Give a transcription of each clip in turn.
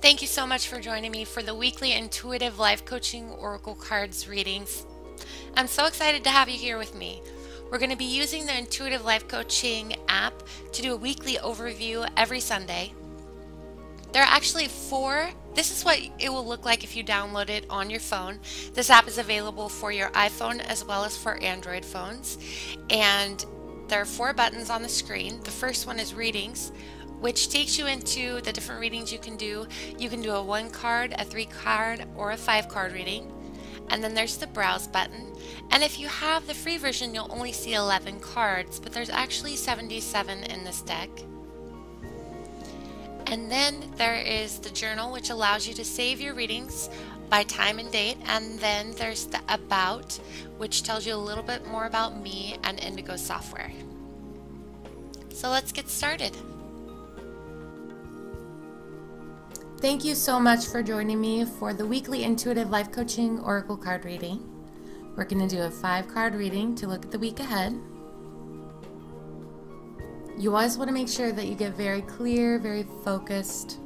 Thank you so much for joining me for the weekly intuitive life coaching oracle cards readings. I'm so excited to have you here with me. We're going to be using the intuitive life coaching app to do a weekly overview every Sunday. There are actually this is what it will look like if you download it on your phone. This app is available for your iPhone as well as for Android phones. And there are 4 buttons on the screen. The first one is readings, which takes you into the different readings you can do. You can do a 1 card, a 3 card, or a 5 card reading. And then there's the browse button. And if you have the free version, you'll only see 11 cards, but there's actually 77 in this deck. And then there is the journal, which allows you to save your readings by time and date. And then there's the about, which tells you a little bit more about me and Indigo software. So let's get started. Thank you so much for joining me for the weekly intuitive life coaching oracle card reading. We're going to do a 5 card reading to look at the week ahead. You always want to make sure that you get very clear, very focused.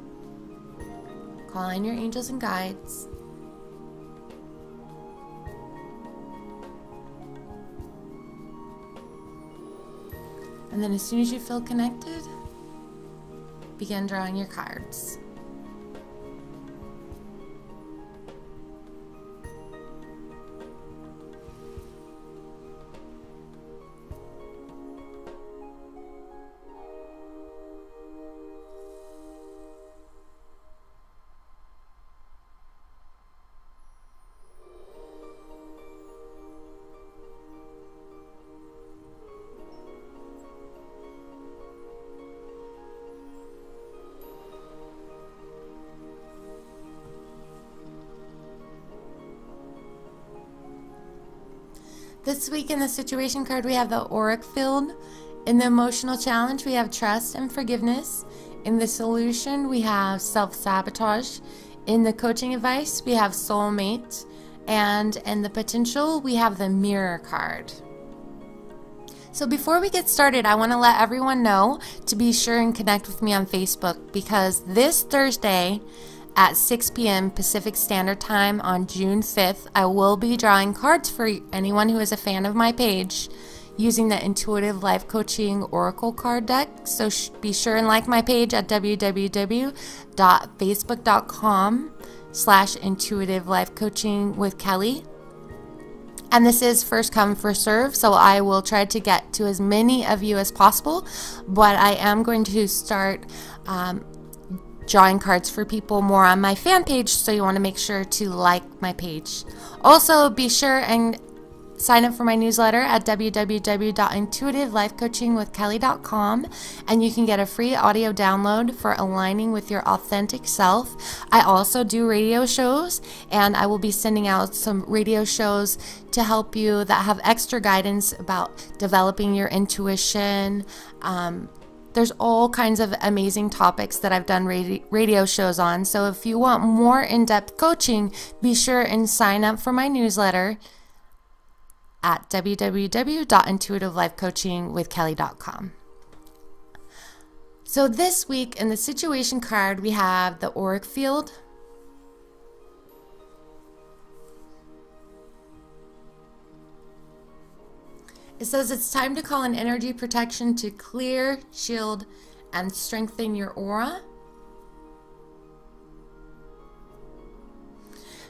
Call in your angels and guides. And then as soon as you feel connected, begin drawing your cards. This week in the situation card, we have the auric field. In the emotional challenge, we have trust and forgiveness. In the solution, we have self-sabotage. In the coaching advice, we have soulmate. And in the potential, we have the mirror card. So before we get started, I want to let everyone know to be sure and connect with me on Facebook, because this Thursday at 6 p.m. Pacific Standard Time on June 5th, I will be drawing cards for anyone who is a fan of my page using the Intuitive Life Coaching Oracle card deck. So be sure and like my page at www.facebook.com/Intuitive Life Coaching with Kelly. And this is first come, first serve, so I will try to get to as many of you as possible, but I am going to start drawing cards for people more on my fan page, so you want to make sure to like my page. Also, be sure and sign up for my newsletter at www.intuitivelifecoachingwithkelly.com, and you can get a free audio download for aligning with your authentic self. I also do radio shows, and I will be sending out some radio shows to help you that have extra guidance about developing your intuition. There's all kinds of amazing topics that I've done radio shows on. So if you want more in-depth coaching, be sure and sign up for my newsletter at www.intuitivelifecoachingwithkelly.com. So this week in the situation card, we have the auric field. It says it's time to call in energy protection to clear, shield, and strengthen your aura.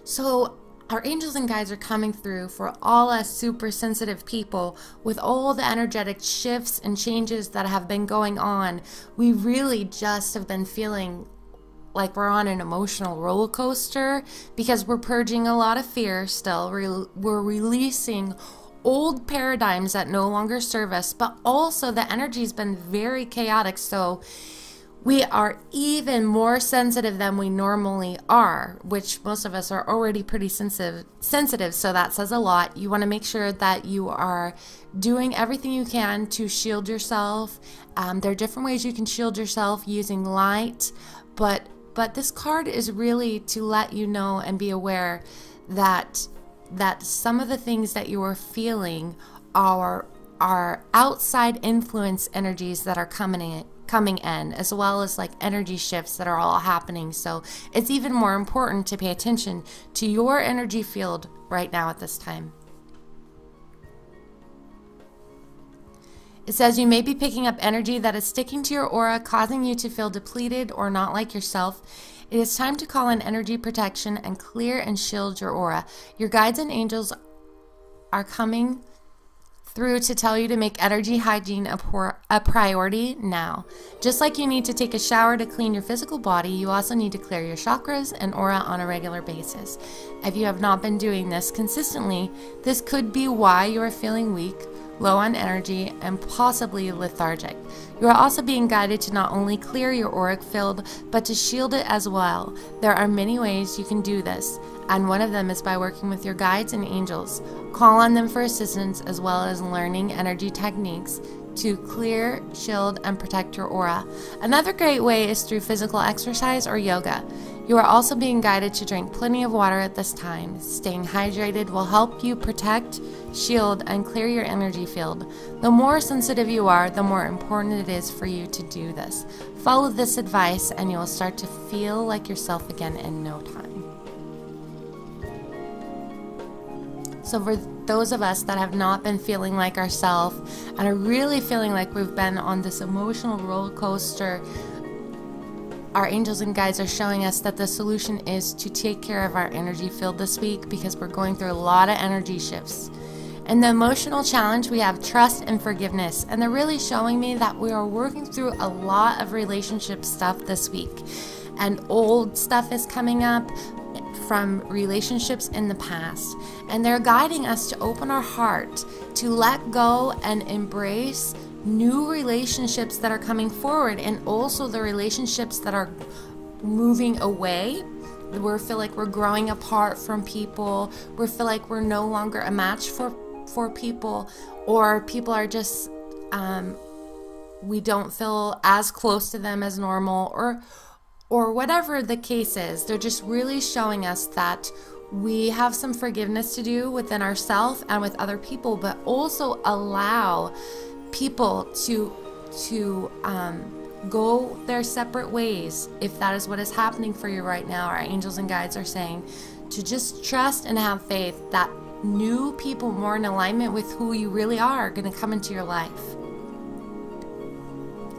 So our angels and guides are coming through for all us super sensitive people with all the energetic shifts and changes that have been going on. We really just have been feeling like we're on an emotional roller coaster because we're purging a lot of fear still. We're releasing old paradigms that no longer serve us, but also the energy's been very chaotic, so we are even more sensitive than we normally are, which most of us are already pretty sensitive, so that says a lot. You want to make sure that you are doing everything you can to shield yourself. There are different ways you can shield yourself using light, but this card is really to let you know and be aware that some of the things that you are feeling are outside influence energies that are coming coming in, as well as like energy shifts that are all happening. So it's even more important to pay attention to your energy field right now at this time. It says you may be picking up energy that is sticking to your aura, causing you to feel depleted or not like yourself. It is time to call in energy protection and clear and shield your aura. Your guides and angels are coming through to tell you to make energy hygiene a priority now. Just like you need to take a shower to clean your physical body, you also need to clear your chakras and aura on a regular basis. If you have not been doing this consistently, this could be why you are feeling weak, low on energy, and possibly lethargic. You are also being guided to not only clear your auric field, but to shield it as well. There are many ways you can do this, and one of them is by working with your guides and angels. Call on them for assistance, as well as learning energy techniques to clear, shield, and protect your aura. Another great way is through physical exercise or yoga. You are also being guided to drink plenty of water at this time. Staying hydrated will help you protect, shield, and clear your energy field. The more sensitive you are, the more important it is for you to do this. Follow this advice and you will start to feel like yourself again in no time. So for those of us that have not been feeling like ourselves and are really feeling like we've been on this emotional roller coaster, our angels and guides are showing us that the solution is to take care of our energy field this week, because we're going through a lot of energy shifts. In the emotional challenge, we have trust and forgiveness, and they're really showing me that we are working through a lot of relationship stuff this week, and old stuff is coming up from relationships in the past, and they're guiding us to open our heart, to let go and embrace new relationships that are coming forward, and also the relationships that are moving away. We feel like we're growing apart from people. We feel like we're no longer a match for people, or people are just we don't feel as close to them as normal, or whatever the case is. They're just really showing us that we have some forgiveness to do within ourselves and with other people, but also allow people to go their separate ways. If that is what is happening for you right now, our angels and guides are saying to just trust and have faith that new people more in alignment with who you really are going to come into your life.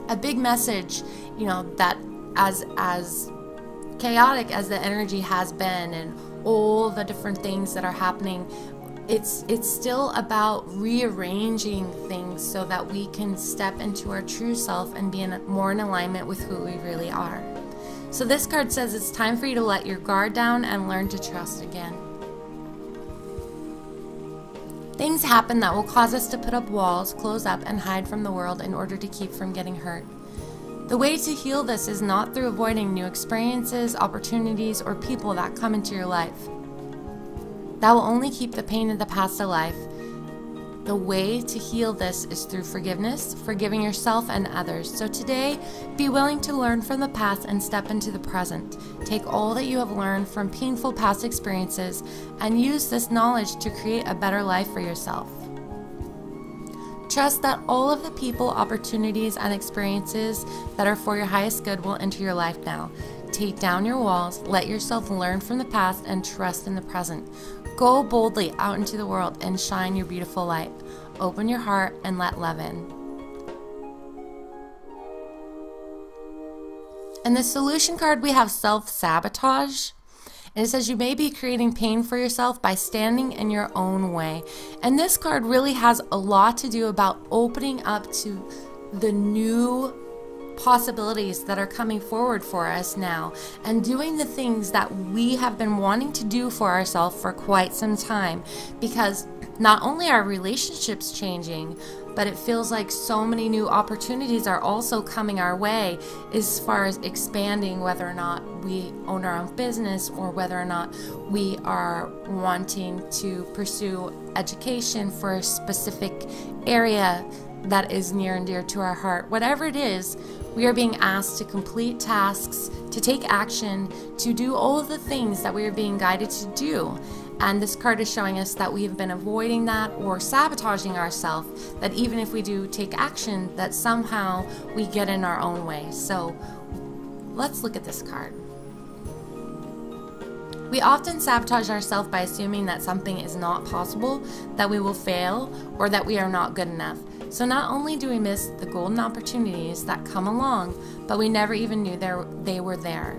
A big message, that as chaotic as the energy has been and all the different things that are happening, it's still about rearranging things so that we can step into our true self and be more in alignment with who we really are. So this card says it's time for you to let your guard down and learn to trust again. Things happen that will cause us to put up walls, close up, and hide from the world in order to keep from getting hurt. The way to heal this is not through avoiding new experiences, opportunities, or people that come into your life. That will only keep the pain of the past alive. The way to heal this is through forgiveness, forgiving yourself and others. So today, be willing to learn from the past and step into the present. Take all that you have learned from painful past experiences and use this knowledge to create a better life for yourself. Trust that all of the people, opportunities, and experiences that are for your highest good will enter your life now. Take down your walls, let yourself learn from the past, and trust in the present. Go boldly out into the world and shine your beautiful light. Open your heart and let love in. In the solution card, we have self-sabotage. And it says you may be creating pain for yourself by standing in your own way. And this card really has a lot to do about opening up to the new possibilities that are coming forward for us now, and doing the things that we have been wanting to do for ourselves for quite some time, because not only are relationships changing, but it feels like so many new opportunities are also coming our way as far as expanding, whether or not we own our own business or whether or not we are wanting to pursue education for a specific area that is near and dear to our heart. Whatever it is, we are being asked to complete tasks, to take action, to do all of the things that we are being guided to do. And this card is showing us that we have been avoiding that or sabotaging ourselves, that even if we do take action, that somehow we get in our own way. So let's look at this card. We often sabotage ourselves by assuming that something is not possible, that we will fail, or that we are not good enough. So not only do we miss the golden opportunities that come along, but we never even knew they were there.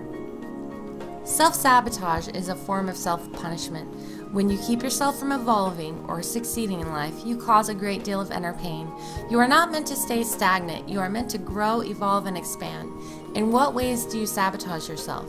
Self-sabotage is a form of self-punishment. When you keep yourself from evolving or succeeding in life, you cause a great deal of inner pain. You are not meant to stay stagnant. You are meant to grow, evolve, and expand. In what ways do you sabotage yourself?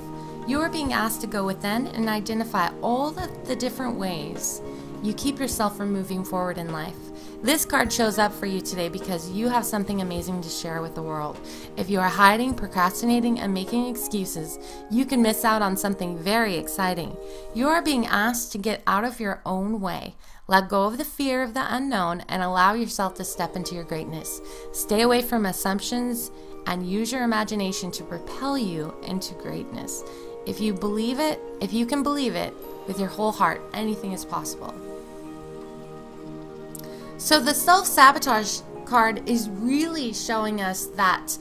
You are being asked to go within and identify all the different ways you keep yourself from moving forward in life. This card shows up for you today because you have something amazing to share with the world. If you are hiding, procrastinating, and making excuses, you can miss out on something very exciting. You are being asked to get out of your own way. Let go of the fear of the unknown and allow yourself to step into your greatness. Stay away from assumptions and use your imagination to propel you into greatness. If you believe it, if you can believe it with your whole heart, anything is possible. So the self-sabotage card is really showing us that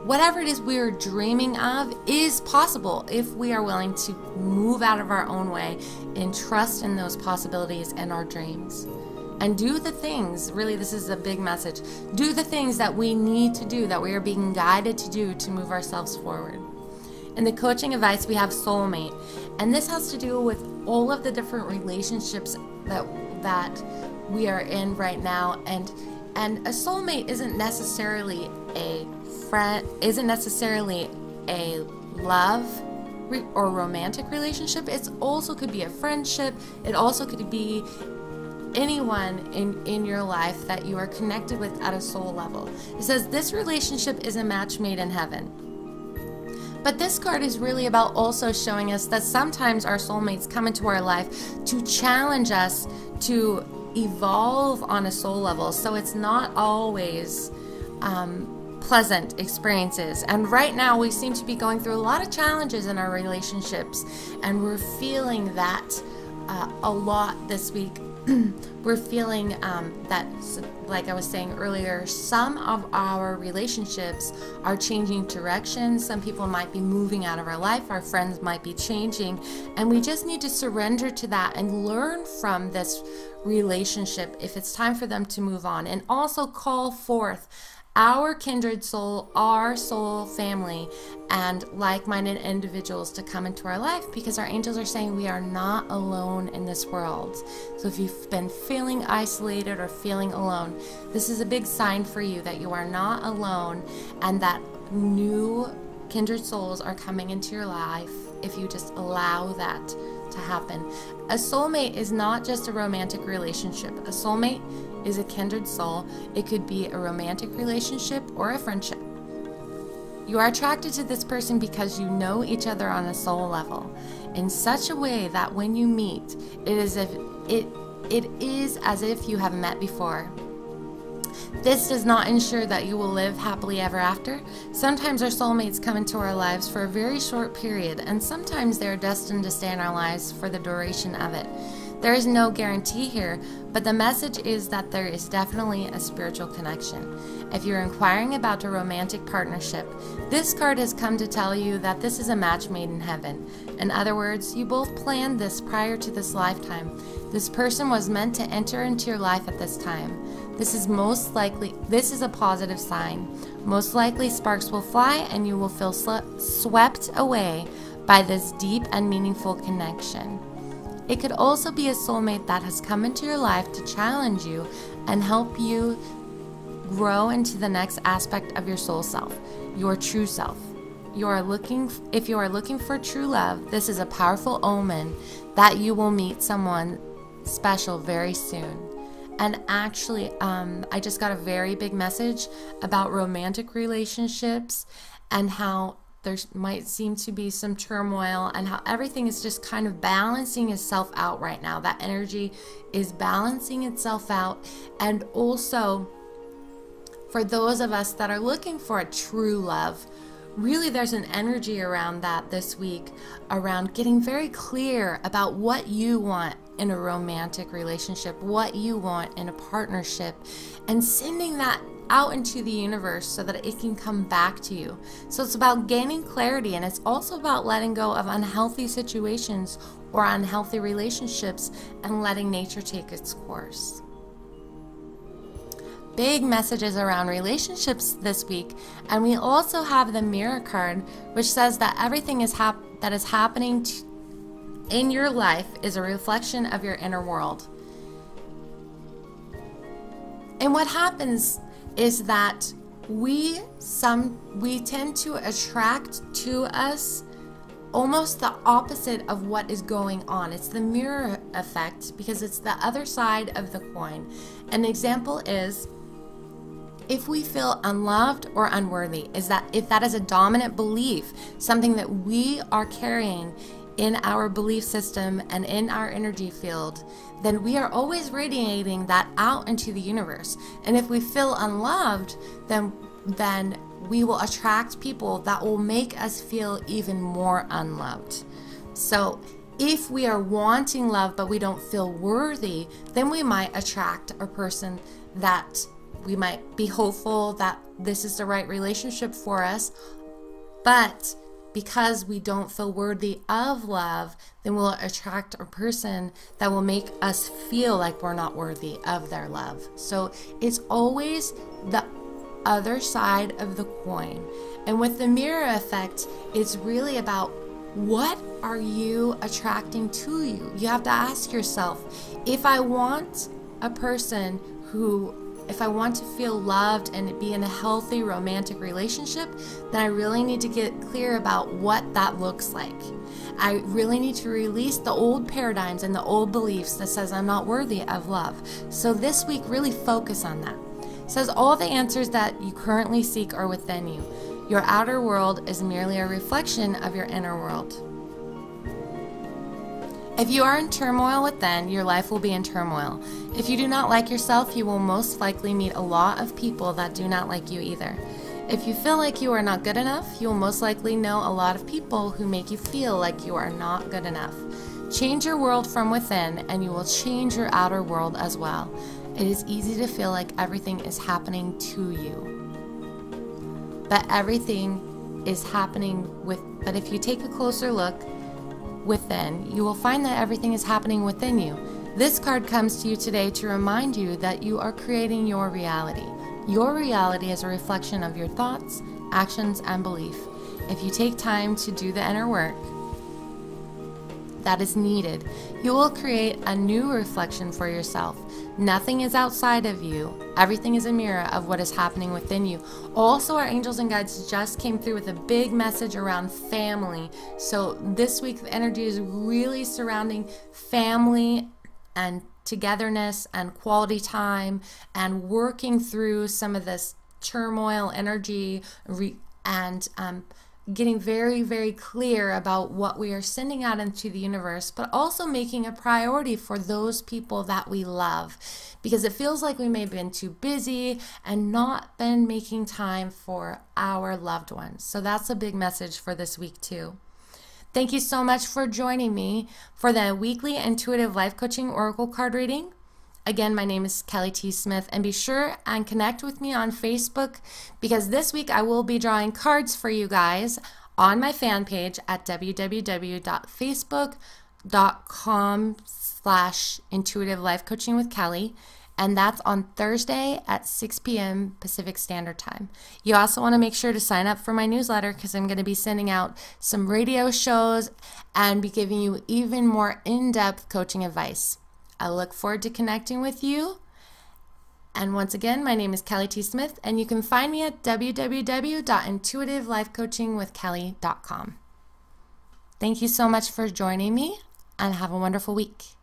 whatever it is we are dreaming of is possible if we are willing to move out of our own way and trust in those possibilities and our dreams. And do the things, really this is a big message, do the things that we need to do, that we are being guided to do to move ourselves forward. In the coaching advice we have Soulmate, and this has to do with all of the different relationships that we are in right now, and a soulmate isn't necessarily a friend, isn't necessarily a love or romantic relationship. It also could be a friendship. It also could be anyone in your life that you are connected with at a soul level. It says this relationship is a match made in heaven. But this card is really about also showing us that sometimes our soulmates come into our life to challenge us to evolve on a soul level. So it's not always pleasant experiences. And right now we seem to be going through a lot of challenges in our relationships, and we're feeling that a lot this week. We're feeling that, like I was saying earlier, some of our relationships are changing direction. Some people might be moving out of our life. Our friends might be changing. And we just need to surrender to that and learn from this relationship if it's time for them to move on. And also call forth our kindred soul, our soul family, and like-minded individuals to come into our life, because our angels are saying we are not alone in this world. So if you've been feeling isolated or feeling alone, this is a big sign for you that you are not alone and that new kindred souls are coming into your life if you just allow that to happen. A soulmate is not just a romantic relationship. A soulmate is a kindred soul. It could be a romantic relationship or a friendship. You are attracted to this person because you know each other on a soul level in such a way that when you meet, it is as if you have met before. This does not ensure that you will live happily ever after. Sometimes our soulmates come into our lives for a very short period, and sometimes they are destined to stay in our lives for the duration of it. There is no guarantee here, but the message is that there is definitely a spiritual connection. If you're inquiring about a romantic partnership, this card has come to tell you that this is a match made in heaven. In other words, you both planned this prior to this lifetime. This person was meant to enter into your life at this time. This is a positive sign. Most likely sparks will fly and you will feel swept away by this deep and meaningful connection. It could also be a soulmate that has come into your life to challenge you and help you grow into the next aspect of your soul self, your true self. If you are looking for true love, this is a powerful omen that you will meet someone special very soon. And actually, I just got a very big message about romantic relationships and how there might seem to be some turmoil and how everything is just kind of balancing itself out right now. That energy is balancing itself out. And also, for those of us that are looking for a true love, really there's an energy around that this week, around getting very clear about what you want in a romantic relationship, what you want in a partnership, and sending that out into the universe so that it can come back to you. So it's about gaining clarity, and it's also about letting go of unhealthy situations or unhealthy relationships and letting nature take its course. Big messages around relationships this week, and we also have the Mirror card, which says that everything that is happening in your life is a reflection of your inner world. And what happens is that we tend to attract to us almost the opposite of what is going on. It's the mirror effect because it's the other side of the coin. An example is, if we feel unloved or unworthy, if that is a dominant belief, something that we are carrying in our belief system and in our energy field, then we are always radiating that out into the universe. And if we feel unloved, then we will attract people that will make us feel even more unloved. So if we are wanting love but we don't feel worthy, then we might attract a person that we might be hopeful that this is the right relationship for us, but because we don't feel worthy of love, then we'll attract a person that will make us feel like we're not worthy of their love. So it's always the other side of the coin. And with the mirror effect, it's really about, what are you attracting to you? You have to ask yourself, if I want a person if I want to feel loved and be in a healthy romantic relationship, then I really need to get clear about what that looks like. I really need to release the old paradigms and the old beliefs that says I'm not worthy of love. So this week, really focus on that. It says all the answers that you currently seek are within you. Your outer world is merely a reflection of your inner world. If you are in turmoil within, your life will be in turmoil. If you do not like yourself, you will most likely meet a lot of people that do not like you either. If you feel like you are not good enough, you will most likely know a lot of people who make you feel like you are not good enough. Change your world from within, and you will change your outer world as well. It is easy to feel like everything is happening to you. But everything is happening but if you take a closer look within, you will find that everything is happening within you. This card comes to you today to remind you that you are creating your reality. Your reality is a reflection of your thoughts, actions, and belief. If you take time to do the inner work that is needed, you will create a new reflection for yourself. Nothing is outside of you. Everything is a mirror of what is happening within you. Also, our angels and guides just came through with a big message around family. So this week, the energy is really surrounding family and togetherness and quality time and working through some of this turmoil energy and getting very, very clear about what we are sending out into the universe, but also making a priority for those people that we love, because it feels like we may have been too busy and not been making time for our loved ones. So that's a big message for this week too. Thank you so much for joining me for the weekly intuitive life coaching oracle card reading. Again, my name is Kelly T. Smith, and be sure and connect with me on Facebook, because this week I will be drawing cards for you guys on my fan page at www.facebook.com/intuitive life coaching with Kelly, and that's on Thursday at 6 p.m. Pacific Standard Time. You also want to make sure to sign up for my newsletter, because I'm going to be sending out some radio shows and be giving you even more in-depth coaching advice. I look forward to connecting with you. And once again, my name is Kelly T. Smith, and you can find me at www.intuitivelifecoachingwithkelly.com. Thank you so much for joining me, and have a wonderful week.